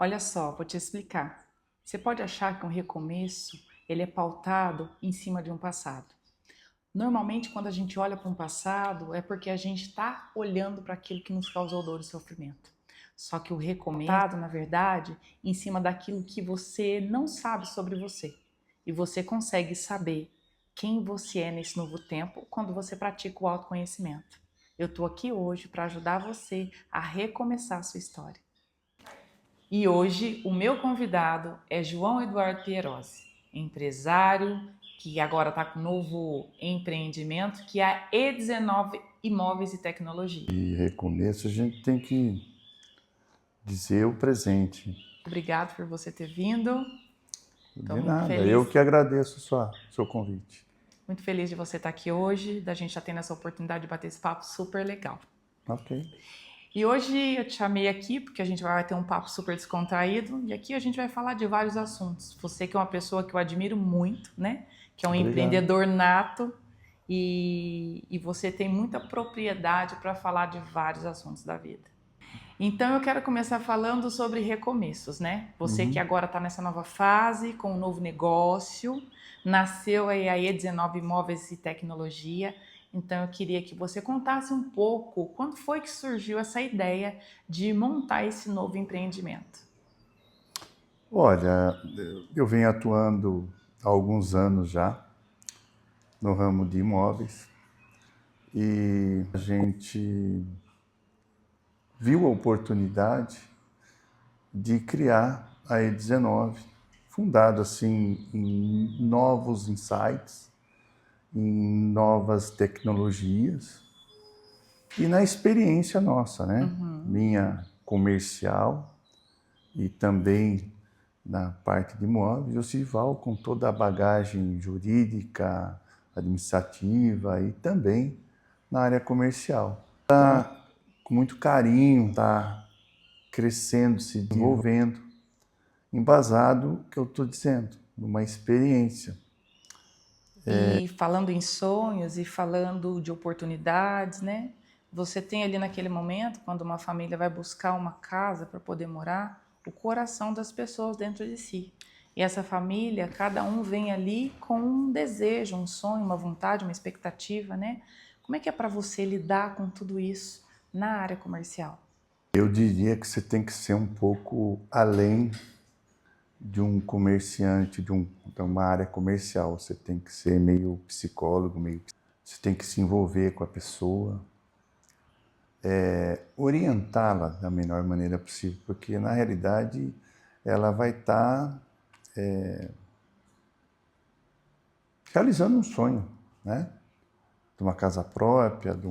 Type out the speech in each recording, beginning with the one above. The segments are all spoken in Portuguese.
Olha só, vou te explicar. Você pode achar que um recomeço, ele é pautado em cima de um passado. Normalmente, quando a gente olha para um passado, é porque a gente está olhando para aquilo que nos causou dor e sofrimento. Só que o recomeço, na verdade, em cima daquilo que você não sabe sobre você. E você consegue saber quem você é nesse novo tempo quando você pratica o autoconhecimento. Eu estou aqui hoje para ajudar você a recomeçar a sua história. E hoje o meu convidado é João Eduardo Pierosi, empresário que agora está com um novo empreendimento que é a E19 Imóveis e Tecnologia. E recomeço a gente tem que dizer o presente. Obrigado por você ter vindo. Estou De muito nada, feliz, eu que agradeço seu convite. muito feliz de você estar aqui hoje, da gente estar tendo essa oportunidade de bater esse papo super legal. Ok. E hoje eu te chamei aqui porque a gente vai ter um papo super descontraído e aqui a gente vai falar de vários assuntos. Você que é uma pessoa que eu admiro muito, né? Que é um Obrigado. empreendedor nato e você tem muita propriedade para falar de vários assuntos da vida. Então eu quero começar falando sobre recomeços, né? Você que agora está nessa nova fase, com um novo negócio, nasceu aí a E19 Imóveis e Tecnologia. Então eu queria que você contasse um pouco quando foi que surgiu essa ideia de montar esse novo empreendimento. Olha, eu venho atuando há alguns anos já no ramo de imóveis e a gente viu a oportunidade de criar a E19, fundado assim em novos insights, em novas tecnologias e na experiência nossa, né? Minha comercial e também na parte de imóveis, o Sival com toda a bagagem jurídica, administrativa e também na área comercial. Está com muito carinho, está crescendo, se desenvolvendo, embasado, que eu estou dizendo, numa experiência. E falando em sonhos e falando de oportunidades, né? Você tem ali naquele momento, quando uma família vai buscar uma casa para poder morar, o coração das pessoas dentro de si. E essa família, cada um vem ali com um desejo, um sonho, uma vontade, uma expectativa, né? Como é que é para você lidar com tudo isso na área comercial? Eu diria que você tem que ser um pouco além de um comerciante, de uma área comercial. Você tem que ser meio psicólogo, você tem que se envolver com a pessoa, orientá-la da melhor maneira possível, porque na realidade ela vai estar realizando um sonho, né? De uma casa própria, de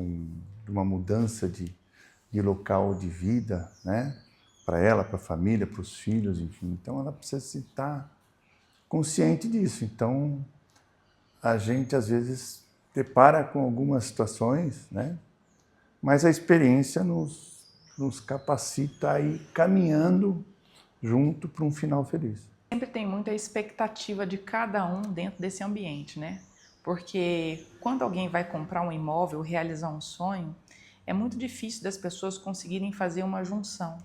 uma mudança de local de vida, né? Para ela, para a família, para os filhos, enfim. Então ela precisa estar consciente disso. Então a gente às vezes depara com algumas situações, né? Mas a experiência nos capacita a ir caminhando junto para um final feliz. Sempre tem muita expectativa de cada um dentro desse ambiente, né? Porque quando alguém vai comprar um imóvel, realizar um sonho, é muito difícil das pessoas conseguirem fazer uma junção,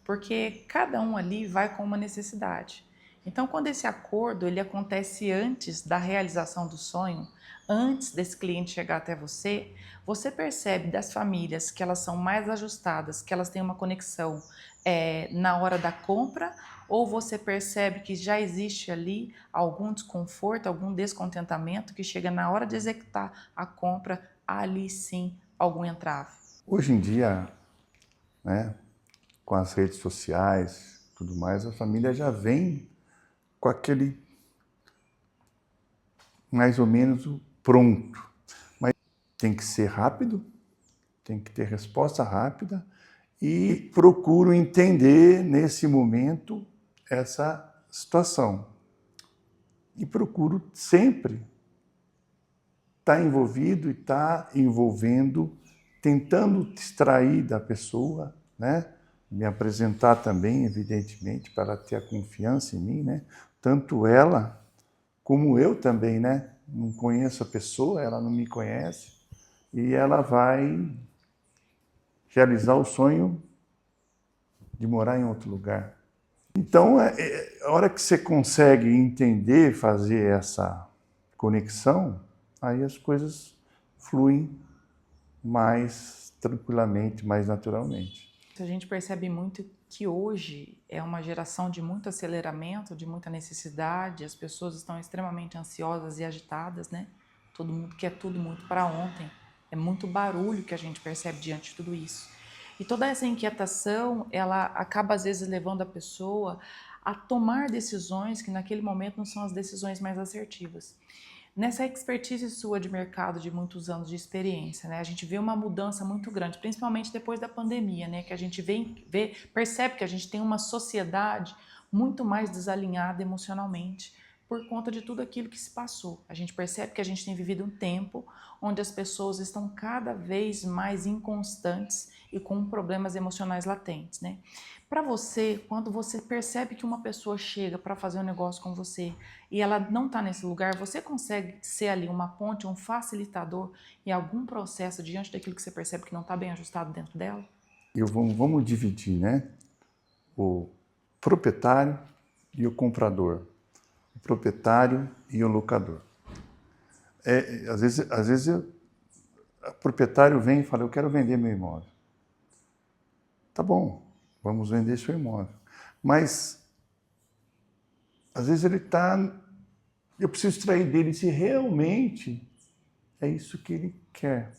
porque cada um ali vai com uma necessidade. Então, quando esse acordo ele acontece antes da realização do sonho, antes desse cliente chegar até você, você percebe das famílias que elas são mais ajustadas, que elas têm uma conexão na hora da compra, ou você percebe que já existe ali algum desconforto, algum descontentamento que chega na hora de executar a compra, ali sim algum entrave. Hoje em dia, né, com as redes sociais, tudo mais, a família já vem com aquele mais ou menos pronto. Mas tem que ser rápido, tem que ter resposta rápida e procuro entender nesse momento essa situação. E procuro sempre estar envolvido e estar envolvendo, tentando distrair da pessoa, né? Me apresentar também, evidentemente, para ela ter a confiança em mim, né? Tanto ela como eu também, né? Não conheço a pessoa, ela não me conhece e ela vai realizar o sonho de morar em outro lugar. Então, a hora que você consegue entender, fazer essa conexão, aí as coisas fluem mais tranquilamente, mais naturalmente. A gente percebe muito que hoje é uma geração de muito aceleramento, de muita necessidade, as pessoas estão extremamente ansiosas e agitadas, né? Todo mundo quer tudo muito para ontem. É muito barulho que a gente percebe diante de tudo isso. E toda essa inquietação, ela acaba às vezes levando a pessoa a tomar decisões que naquele momento não são as decisões mais assertivas. Nessa expertise sua de mercado, de muitos anos de experiência, né, a gente vê uma mudança muito grande, principalmente depois da pandemia, né, que a gente percebe que a gente tem uma sociedade muito mais desalinhada emocionalmente por conta de tudo aquilo que se passou. A gente percebe que a gente tem vivido um tempo onde as pessoas estão cada vez mais inconstantes e com problemas emocionais latentes, né? Para você, quando você percebe que uma pessoa chega para fazer um negócio com você e ela não está nesse lugar, você consegue ser ali uma ponte, um facilitador em algum processo diante daquilo que você percebe que não está bem ajustado dentro dela? Vamos dividir, né? O proprietário e o comprador, o proprietário e o locador. Às vezes o proprietário vem e fala, eu quero vender meu imóvel. Tá bom, vamos vender seu imóvel. Mas, às vezes ele está... Eu preciso extrair dele se realmente é isso que ele quer.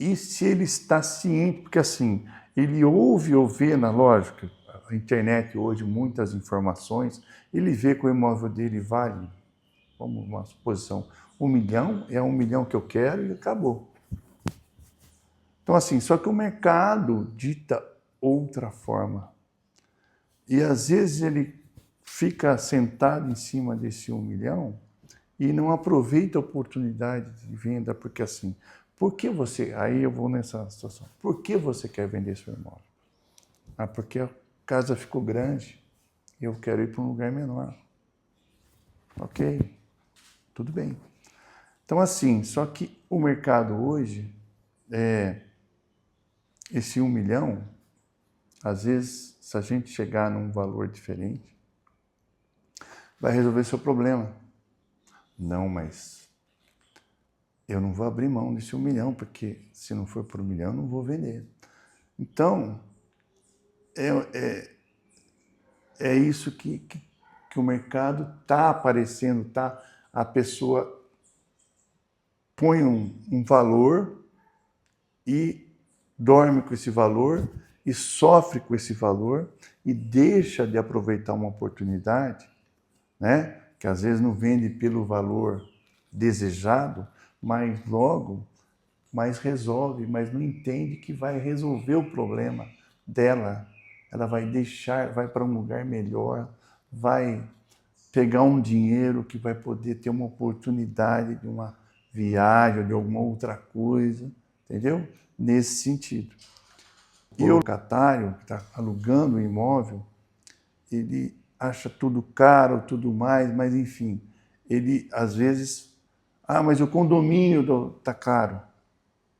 E se ele está ciente, porque assim, ele ouve ou vê na lógica, a internet hoje, muitas informações, ele vê que o imóvel dele vale, vamos uma suposição, 1 milhão, é 1 milhão que eu quero e acabou. Então assim, só que o mercado dita outra forma. E às vezes ele fica sentado em cima desse 1 milhão e não aproveita a oportunidade de venda, porque assim, por que você, aí eu vou nessa situação, por que você quer vender seu imóvel? Ah, porque a casa ficou grande e eu quero ir para um lugar menor. Ok, tudo bem. Então assim, só que o mercado hoje, esse 1 milhão, às vezes, se a gente chegar num valor diferente, vai resolver seu problema. Não, mas eu não vou abrir mão desse 1 milhão, porque se não for por 1 milhão, eu não vou vender. Então, é isso que o mercado está aparecendo, tá? A pessoa põe um valor e dorme com esse valor e sofre com esse valor e deixa de aproveitar uma oportunidade, né? Que às vezes não vende pelo valor desejado, mas logo mas resolve, mas não entende que vai resolver o problema dela. Ela vai deixar, vai para um lugar melhor, vai pegar um dinheiro que vai poder ter uma oportunidade de uma viagem ou de alguma outra coisa, entendeu? Nesse sentido. E o locatário que está alugando o imóvel, ele acha tudo caro, tudo mais, mas enfim, ele às vezes, mas o condomínio está caro.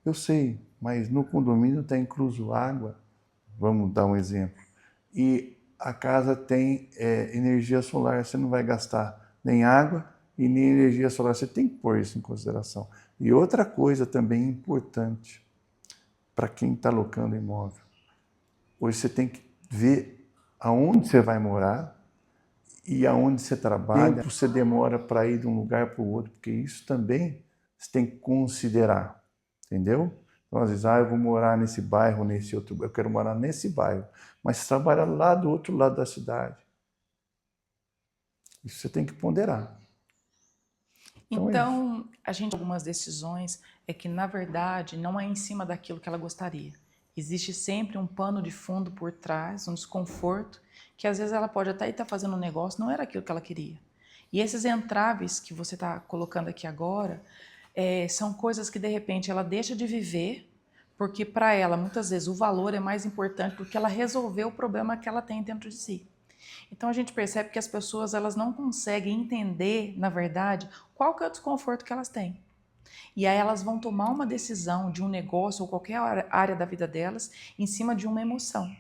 Eu sei, mas no condomínio está incluso água, vamos dar um exemplo, e a casa tem energia solar, você não vai gastar nem água e nem energia solar, você tem que pôr isso em consideração. E outra coisa também importante para quem está locando imóvel, hoje você tem que ver aonde você vai morar e aonde você trabalha, tempo você demora para ir de um lugar para o outro, porque isso também você tem que considerar. Entendeu? Então, às vezes, eu vou morar nesse bairro, nesse outro, eu quero morar nesse bairro, mas você trabalha lá do outro lado da cidade. Isso você tem que ponderar. Então a gente tem algumas decisões que, na verdade, não é em cima daquilo que ela gostaria. Existe sempre um pano de fundo por trás, um desconforto, que às vezes ela pode até estar fazendo um negócio, não era aquilo que ela queria. E esses entraves que você está colocando aqui agora, são coisas que de repente ela deixa de viver, porque para ela muitas vezes o valor é mais importante do que ela resolver o problema que ela tem dentro de si. Então a gente percebe que as pessoas elas não conseguem entender, na verdade, qual que é o desconforto que elas têm. E aí elas vão tomar uma decisão de um negócio ou qualquer área da vida delas em cima de uma emoção.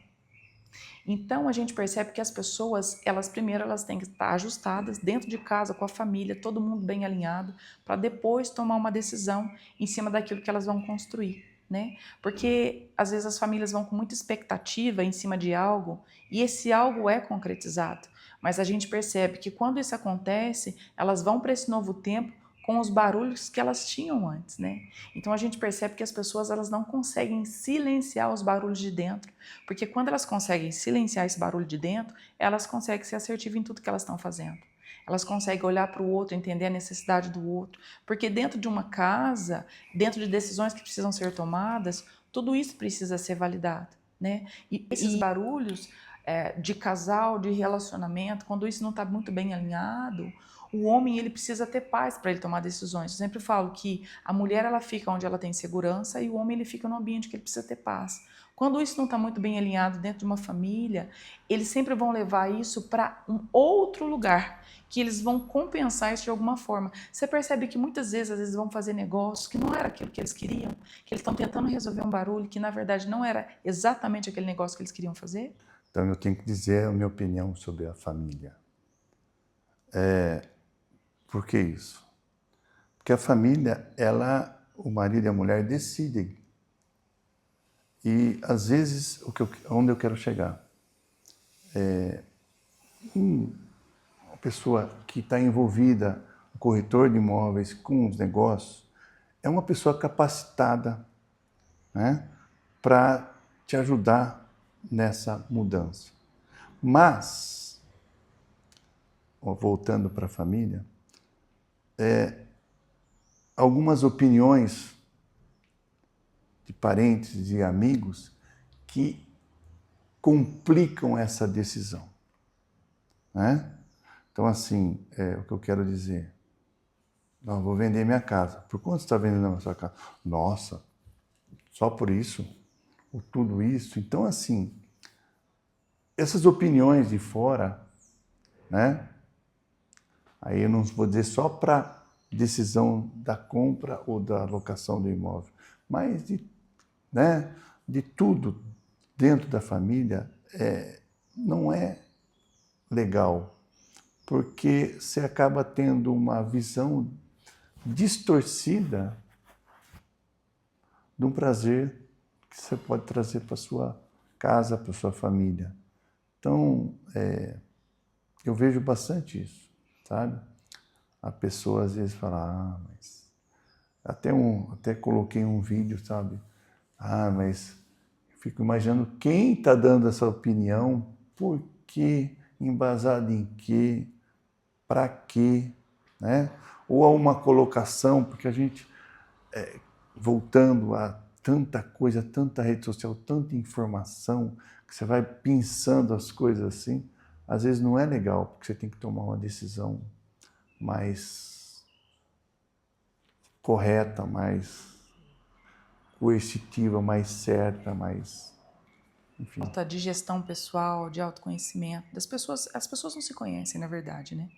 Então a gente percebe que as pessoas, primeiro elas têm que estar ajustadas dentro de casa, com a família, todo mundo bem alinhado, para depois tomar uma decisão em cima daquilo que elas vão construir, né? Porque às vezes as famílias vão com muita expectativa em cima de algo e esse algo é concretizado. Mas a gente percebe que quando isso acontece, elas vão para esse novo tempo com os barulhos que elas tinham antes, né? Então a gente percebe que as pessoas elas não conseguem silenciar os barulhos de dentro, porque quando elas conseguem silenciar esse barulho de dentro, elas conseguem ser assertivas em tudo que elas estão fazendo. Elas conseguem olhar para o outro, entender a necessidade do outro, porque dentro de uma casa, dentro de decisões que precisam ser tomadas, tudo isso precisa ser validado, né? E esses barulhos de casal, de relacionamento, quando isso não está muito bem alinhado, o homem ele precisa ter paz para ele tomar decisões. Eu sempre falo que a mulher ela fica onde ela tem segurança e o homem ele fica no ambiente que ele precisa ter paz. Quando isso não está muito bem alinhado dentro de uma família, eles sempre vão levar isso para um outro lugar, que eles vão compensar isso de alguma forma. Você percebe que muitas vezes, às vezes vão fazer negócios que não era aquilo que eles queriam, que eles estão tentando resolver um barulho que na verdade não era exatamente aquele negócio que eles queriam fazer? Então eu tenho que dizer a minha opinião sobre a família. Por que isso? Porque a família, o marido e a mulher decidem. E às vezes, onde eu quero chegar? Uma pessoa que está envolvida, um corretor de imóveis com os negócios, é uma pessoa capacitada, né, para te ajudar nessa mudança. Mas, voltando para a família, algumas opiniões de parentes e amigos que complicam essa decisão, né? Então, assim, o que eu quero dizer, não, vou vender minha casa. Por quanto você está vendendo a sua casa? Nossa, só por isso? Ou tudo isso? Então, assim, essas opiniões de fora, né? Aí eu não vou dizer só para decisão da compra ou da locação do imóvel, mas de tudo dentro da família não é legal, porque você acaba tendo uma visão distorcida de um prazer que você pode trazer para sua casa, para sua família. Então, eu vejo bastante isso, sabe? A pessoa às vezes fala, mas... Até coloquei um vídeo, sabe? Mas eu fico imaginando quem está dando essa opinião, por quê, embasado em quê, para quê, né? Ou a uma colocação, porque a gente, voltando a tanta coisa, tanta rede social, tanta informação, que você vai pensando as coisas assim, às vezes não é legal, porque você tem que tomar uma decisão mais correta, mais coercitiva, mais certa, mais... enfim. Falta de gestão pessoal, de autoconhecimento. As pessoas não se conhecem, na verdade, né?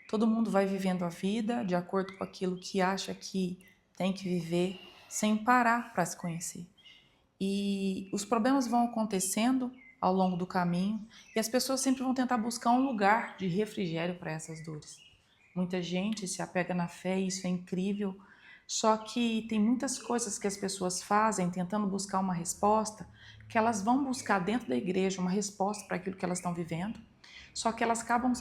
Todo mundo vai vivendo a vida de acordo com aquilo que acha que tem que viver, sem parar para se conhecer. E os problemas vão acontecendo ao longo do caminho e as pessoas sempre vão tentar buscar um lugar de refrigério para essas dores. Muita gente se apega na fé e isso é incrível, só que tem muitas coisas que as pessoas fazem tentando buscar uma resposta, que elas vão buscar dentro da igreja uma resposta para aquilo que elas estão vivendo, só que elas acabam,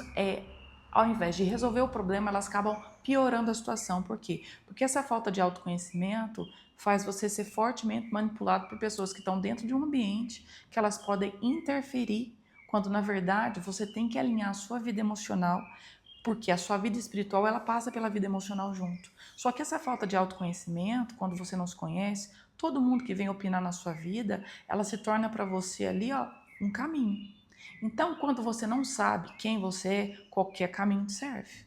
ao invés de resolver o problema, elas acabam piorando a situação. Por quê? Porque essa falta de autoconhecimento faz você ser fortemente manipulado por pessoas que estão dentro de um ambiente que elas podem interferir, quando na verdade você tem que alinhar a sua vida emocional, porque a sua vida espiritual ela passa pela vida emocional junto. Só que essa falta de autoconhecimento, quando você não se conhece, todo mundo que vem opinar na sua vida, ela se torna para você ali um caminho. Então, quando você não sabe quem você é, qualquer caminho te serve.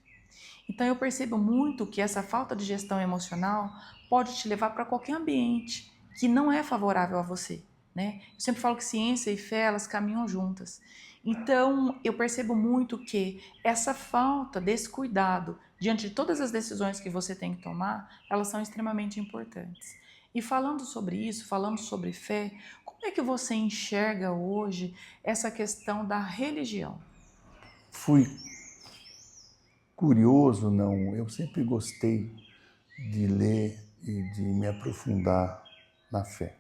Então, eu percebo muito que essa falta de gestão emocional pode te levar para qualquer ambiente que não é favorável a você, né? Eu sempre falo que ciência e fé, elas caminham juntas. Então, eu percebo muito que essa falta desse cuidado diante de todas as decisões que você tem que tomar, elas são extremamente importantes. E falando sobre isso, falando sobre fé, como é que você enxerga hoje essa questão da religião? Fui curioso, não. Eu sempre gostei de ler e de me aprofundar na fé.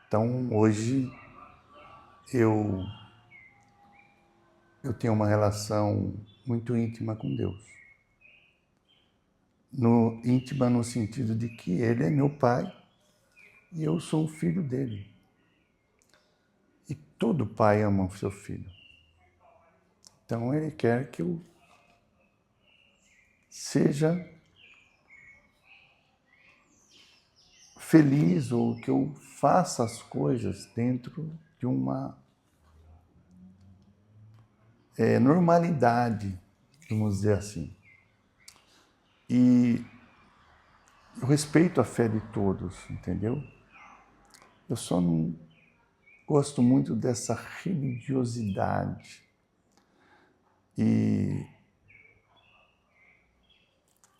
Então, hoje, eu tenho uma relação muito íntima com Deus. Íntima no sentido de que Ele é meu Pai e eu sou o filho dele. E todo pai ama o seu filho. Então, Ele quer que eu seja feliz ou que eu faça as coisas dentro de uma normalidade, vamos dizer assim. E eu respeito a fé de todos, entendeu? Eu só não gosto muito dessa religiosidade. E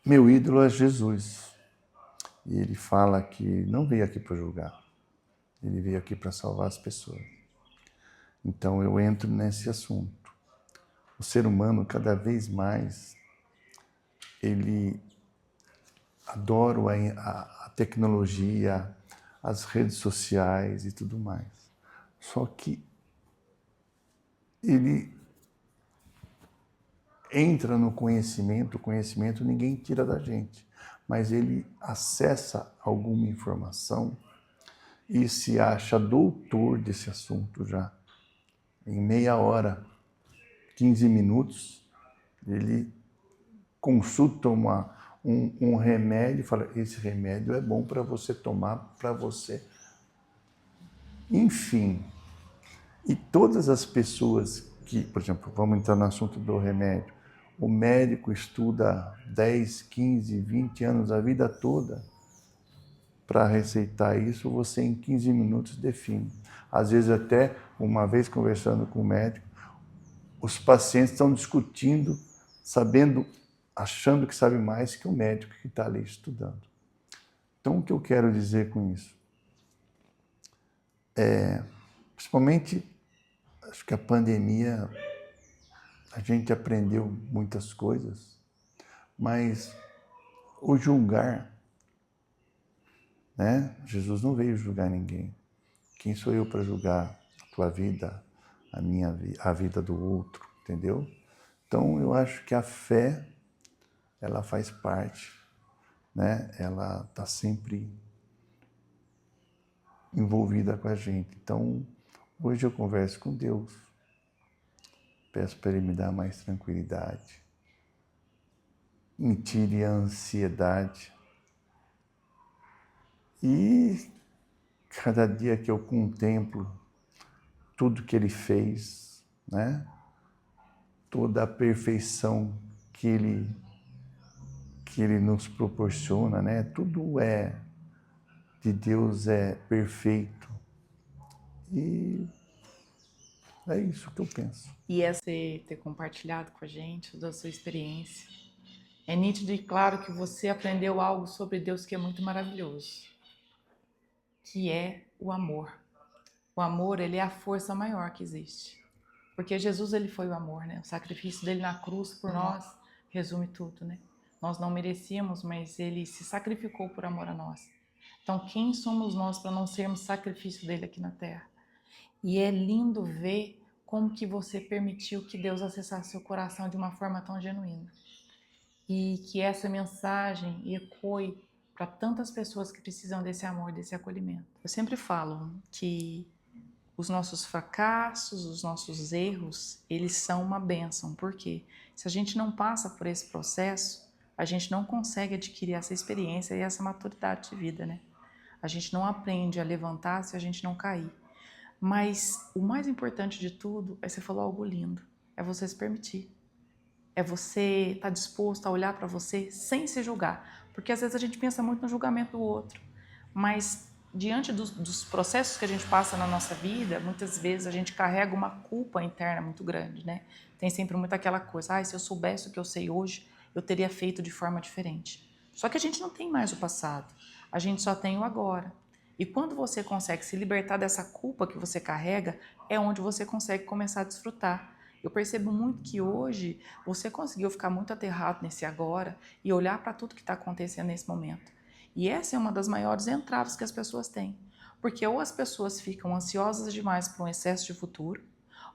meu ídolo é Jesus. E ele fala que não veio aqui para julgar. Ele veio aqui para salvar as pessoas. Então eu entro nesse assunto. O ser humano, cada vez mais, ele adora a tecnologia, as redes sociais e tudo mais. Só que ele entra no conhecimento, o conhecimento ninguém tira da gente, mas ele acessa alguma informação e se acha doutor desse assunto já. Em meia hora, 15 minutos, ele consulta um remédio e fala, esse remédio é bom para você tomar, para você. Enfim, e todas as pessoas que, por exemplo, vamos entrar no assunto do remédio, o médico estuda 10, 15, 20 anos, a vida toda, para receitar isso, você em 15 minutos define. Às vezes até, uma vez conversando com o médico, os pacientes estão discutindo, achando que sabe mais que o médico que está ali estudando. Então, o que eu quero dizer com isso? Principalmente, acho que a pandemia, a gente aprendeu muitas coisas, mas o julgar, né? Jesus não veio julgar ninguém. Quem sou eu para julgar a tua vida, a vida do outro, entendeu? Então, eu acho que a fé, ela faz parte, né? Ela está sempre envolvida com a gente. Então, hoje eu converso com Deus, peço para Ele me dar mais tranquilidade, me tire a ansiedade. E cada dia que eu contemplo tudo que Ele fez, né? Toda a perfeição que Ele nos proporciona, né? Tudo de Deus é perfeito. E é isso que eu penso. E é você ter compartilhado com a gente da sua experiência. É nítido e claro que você aprendeu algo sobre Deus que é muito maravilhoso, que é o amor. O amor, ele é a força maior que existe. Porque Jesus, ele foi o amor, né? O sacrifício dele na cruz por nós resume tudo, né? Nós não merecíamos, mas ele se sacrificou por amor a nós. Então, quem somos nós para não sermos sacrifício dele aqui na terra? E é lindo ver como que você permitiu que Deus acessasse seu coração de uma forma tão genuína. E que essa mensagem ecoe para tantas pessoas que precisam desse amor, desse acolhimento. Eu sempre falo que os nossos fracassos, os nossos erros, eles são uma bênção. Por quê? Se a gente não passa por esse processo, a gente não consegue adquirir essa experiência e essa maturidade de vida, né? A gente não aprende a levantar se a gente não cair. Mas o mais importante de tudo, você falou algo lindo, é você se permitir. É você estar disposto a olhar para você sem se julgar. Porque às vezes a gente pensa muito no julgamento do outro, mas diante dos processos que a gente passa na nossa vida, muitas vezes a gente carrega uma culpa interna muito grande, né? Tem sempre muito aquela coisa, se eu soubesse o que eu sei hoje, eu teria feito de forma diferente. Só que a gente não tem mais o passado. A gente só tem o agora. E quando você consegue se libertar dessa culpa que você carrega, é onde você consegue começar a desfrutar. Eu percebo muito que hoje você conseguiu ficar muito aterrado nesse agora e olhar para tudo que está acontecendo nesse momento. E essa é uma das maiores entraves que as pessoas têm. Porque ou as pessoas ficam ansiosas demais por um excesso de futuro,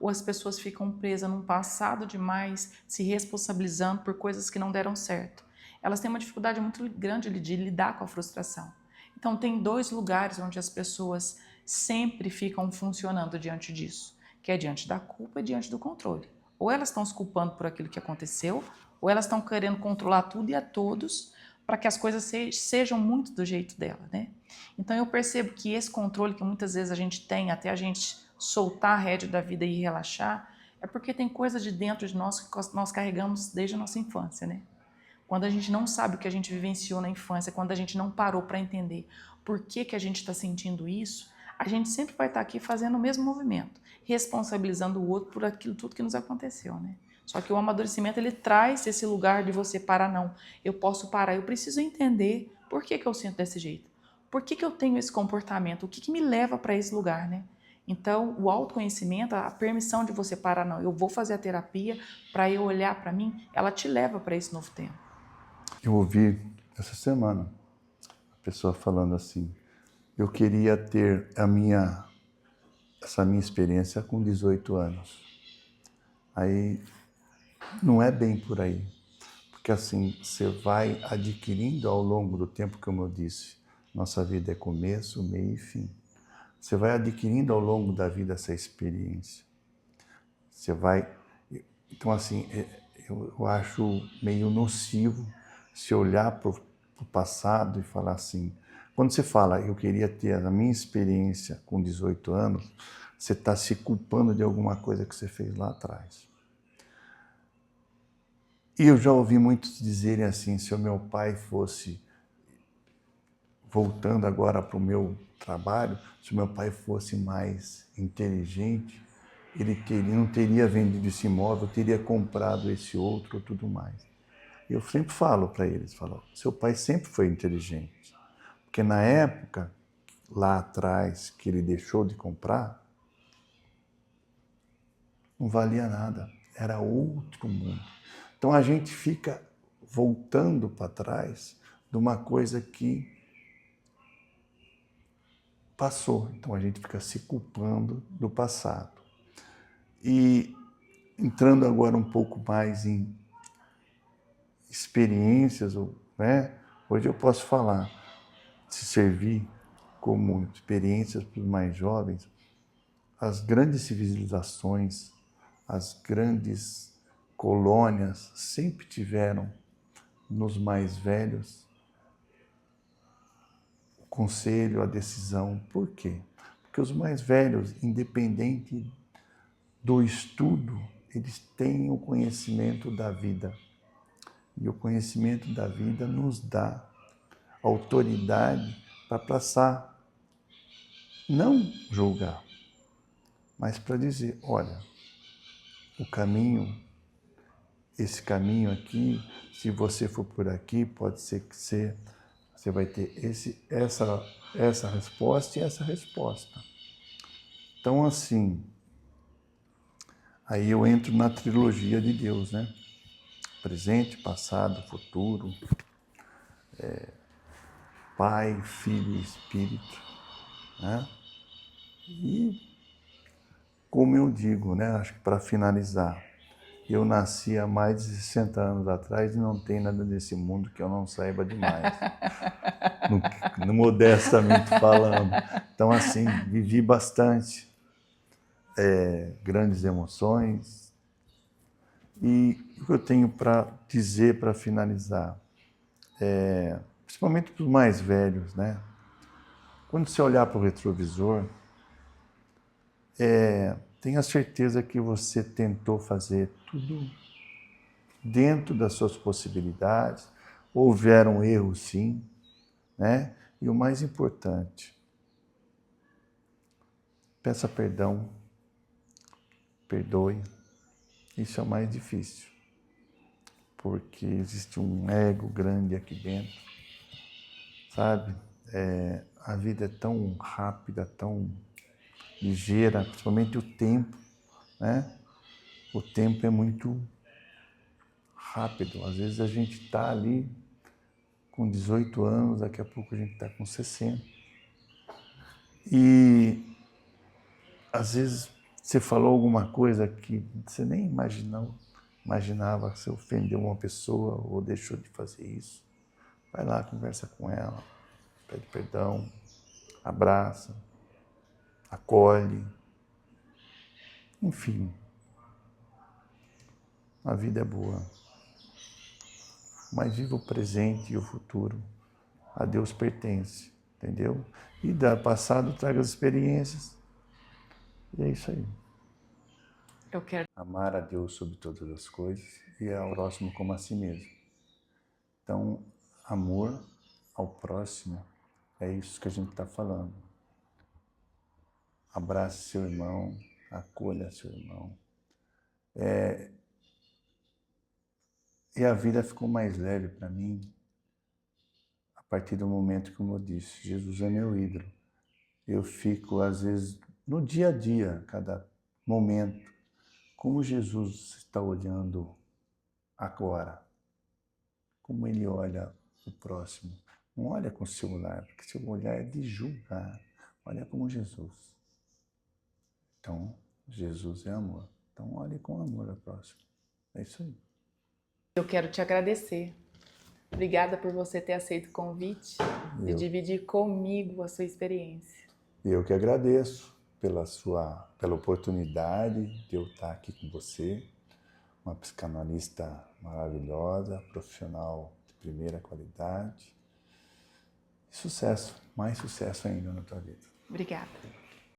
ou as pessoas ficam presas num passado demais, se responsabilizando por coisas que não deram certo. Elas têm uma dificuldade muito grande de lidar com a frustração. Então, tem dois lugares onde as pessoas sempre ficam funcionando diante disso, que é diante da culpa e diante do controle. Ou elas estão se culpando por aquilo que aconteceu, ou elas estão querendo controlar tudo e a todos para que as coisas sejam muito do jeito dela, né? Então, eu percebo que esse controle que muitas vezes a gente tem, até a gente soltar a rédea da vida e relaxar, é porque tem coisa de dentro de nós que nós carregamos desde a nossa infância, né? Quando a gente não sabe o que a gente vivenciou na infância, quando a gente não parou para entender por que a gente está sentindo isso, a gente sempre vai estar aqui fazendo o mesmo movimento, responsabilizando o outro por aquilo tudo que nos aconteceu, né? Só que o amadurecimento, ele traz esse lugar de você parar, não, eu posso parar, eu preciso entender por que eu sinto desse jeito, por que eu tenho esse comportamento, o que me leva para esse lugar, né? Então, o autoconhecimento, a permissão de você parar, não, eu vou fazer a terapia para eu olhar para mim, ela te leva para esse novo tempo. Eu ouvi essa semana a pessoa falando assim, eu queria ter essa minha experiência com 18 anos. Aí não é bem por aí, porque assim, você vai adquirindo ao longo do tempo, como eu disse, nossa vida é começo, meio e fim. Você vai adquirindo ao longo da vida essa experiência. Você vai... Então assim, eu acho meio nocivo se olhar para o passado e falar assim, quando você fala, eu queria ter a minha experiência com 18 anos, você está se culpando de alguma coisa que você fez lá atrás. E eu já ouvi muitos dizerem assim, se o meu pai fosse, voltando agora para o meu trabalho, se o meu pai fosse mais inteligente, ele não teria vendido esse imóvel, teria comprado esse outro, tudo mais. Eu sempre falo para eles, seu pai sempre foi inteligente, porque na época, lá atrás, que ele deixou de comprar, não valia nada, era outro mundo. Então a gente fica voltando para trás de uma coisa que passou, então a gente fica se culpando do passado. E entrando agora um pouco mais em experiências, né? Hoje eu posso falar, se servir como experiências para os mais jovens, as grandes civilizações, as grandes colônias sempre tiveram nos mais velhos o conselho, a decisão. Por quê? Porque os mais velhos, independente do estudo, eles têm o conhecimento da vida. E o conhecimento da vida nos dá autoridade para passar, não julgar, mas para dizer, olha, o caminho, esse caminho aqui, se você for por aqui, pode ser que você vai ter essa resposta e essa resposta. Então, assim, aí eu entro na trilogia de Deus, né? Presente, passado, futuro, Pai, Filho e Espírito, né? E, como eu digo, né? Acho que para finalizar, eu nasci há mais de 60 anos atrás e não tem nada desse mundo que eu não saiba demais. Modestamente falando. Então, assim, vivi bastante grandes emoções. E o que eu tenho para dizer para finalizar, principalmente para os mais velhos, né? Quando você olhar para o retrovisor, tenha certeza que você tentou fazer tudo dentro das suas possibilidades. Houveram erros, sim, né? E o mais importante, peça perdão, perdoe. Isso é o mais difícil, porque existe um ego grande aqui dentro, sabe? a vida é tão rápida, tão ligeira, principalmente o tempo, né? O tempo é muito rápido. Às vezes a gente está ali com 18 anos, daqui a pouco a gente está com 60. E às vezes você falou alguma coisa que você nem imaginava que você ofendeu uma pessoa ou deixou de fazer isso. Vai lá, conversa com ela, pede perdão, abraça, acolhe. Enfim, a vida é boa. Mas viva o presente e o futuro. A Deus pertence, entendeu? E do passado traga as experiências. E é isso aí. Eu quero. Amar a Deus sobre todas as coisas e ao próximo como a si mesmo. Então, amor ao próximo é isso que a gente está falando. Abrace seu irmão, acolha seu irmão. E a vida ficou mais leve para mim a partir do momento, como eu disse, Jesus é meu ídolo. Eu fico, às vezes, no dia a dia, cada momento, como Jesus está olhando agora, como ele olha o próximo. Não olha com o seu olhar, porque seu olhar é de julgar. Olha como Jesus. Então, Jesus é amor. Então, olhe com amor ao próximo. É isso aí. Eu quero te agradecer. Obrigada por você ter aceito o convite de dividir comigo a sua experiência. Eu que agradeço pela oportunidade de eu estar aqui com você, uma psicanalista maravilhosa, profissional de primeira qualidade. Sucesso, mais sucesso ainda na tua vida. Obrigada.